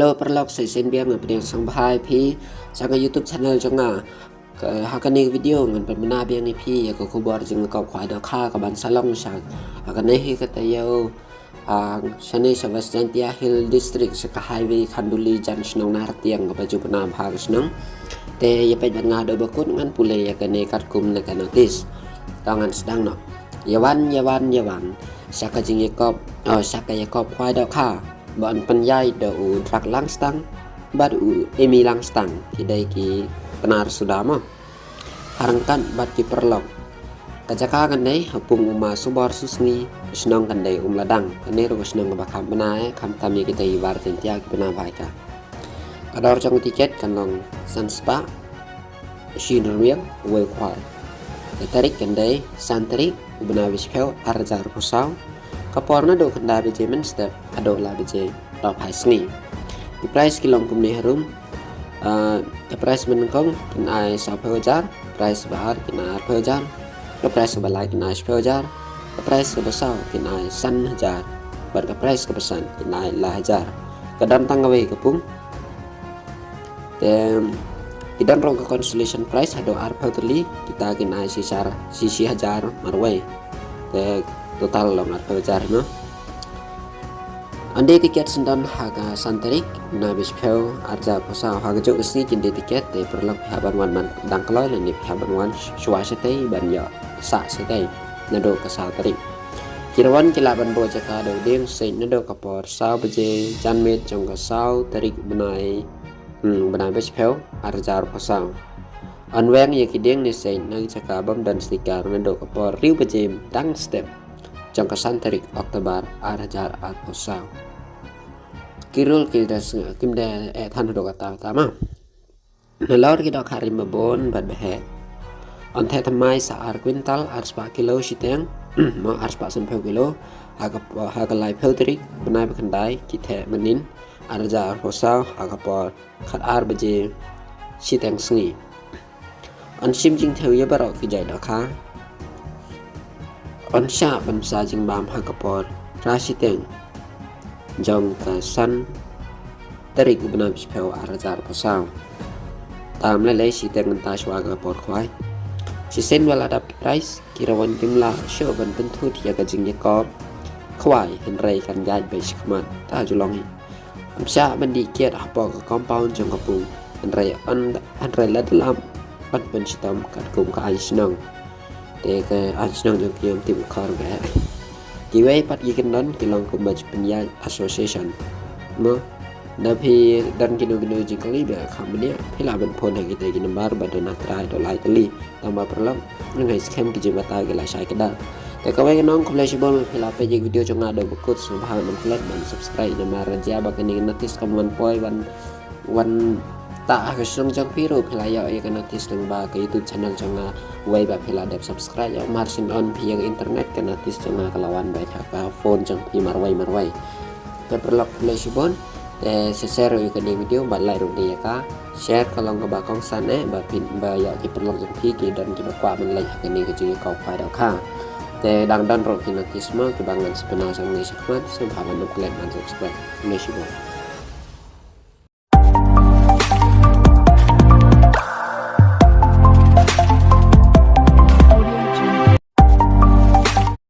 Hello perlok saya senbiang ngapeng sang bahai pi sang YouTube channel jonga hakani video ngan pemena biang ni pi ya ko kubar jeng kau khwai da kha ka ban salong sang hakane hi ka tayo Shani Savas Jantia Hill District sa highway Khanduli Junction ng nartiang ka baju pena bhag snang te ya pe nga do bakut ngan pule ya kane kat kum na kanotis tangan sedang no yawan saka jing yakop saka yakop khwai da kha bọn phân giai đậu trạc lang stang bad emi lang stang kidai ki penar sudama harangkan bad ki perlok kajaka kandai hapung uma subor susngi snong kandai ladang kane ro snong ba kham bana kham tami kita ibar tentia ki bana baika kadar trong tiket kanong sanspa shinriang we khwai tarik kandai santrik bana wispel arjar pusau kaporna do kanda beje men step ado la beje top high sni di price kilong kumni harum the price men kong kin ai sa phajar price bahar kin ai phajar the price balai kin ai phajar the price besar kin ai san hajar bar the price ke pesan kin ai la hajar kadam tangawe kapung tem idan rong ke consolation price ado ar phautli kita kin ai sisi hajar marwai te total long at phajar no ande tiket sendan haga santarik na bispel arja posa haga jo usni kinde tiket te perlok haban wan man dang kloi le ni haban wan shwa setei ban ya sa setei nado ka sa tarik kirawan kilaban bo jaka do ding sein nado ka por sao beje janmet jong ka sao tarik benai bispel arja posa anweng ye kideng ni sein nang jaka bam dan stikar nado ka por riu beje dang step jangkasan tarik Oktober arajar atposau kirul kidas kimda than do kata tama nalor kidok hari mabon bad behe on the thamai sa ar quintal ar spa kilo siteng mo ar spa sampeu kilo haga lai peltrik benai bekandai kithe menin arajar atposau haga por khat ar beje siteng sngi on sim jing theu ye barok kijai dakha on sha ban sa jing bam hakapor rasiteng jong ka san tarik bna bispel arajar pasau tam le siteng ta shwa ga por khwai si sen wala dap price kirawan kimla sho ban tentu dia ka jing yakop khwai hen rei kan gai be shikman ta julong hi am sha ban di kiet apo ka compound jong kapung hen rei an rei ladlam ban ben sitam kat kum ka ai snong te ke anjnang jong kiam tim khar ga kiwei pat yikin don kilong kumbaj penyai association mo da phi dan kinu jikali be khamne phila ban phone ha kita ki number badana trai do lai tali tamba perlok ngai scam ki jibata ga la sai kada te ka wei nong completion phila pe jik video chonga do bakut subhan man klat man subscribe na maraja ba kani notice comment poi wan ta ka sung jang piro phila ya ka notice lang ba ka YouTube channel chonga way ba phila dep subscribe ya margin on pi yang internet ka notice chonga kalawan ba ka phone chang pi marwai te perlok flashbon te share ka ni video ba like ru dia ka share kalong ka ba kong san ba pin ba ya ki perlok jang pi ki dan ki ba kwa man like ka ni ka ji ka fa da kha te dang dan ro ki notice ma ki bangan sepena sang ni sakmat so ba man like man subscribe flashbon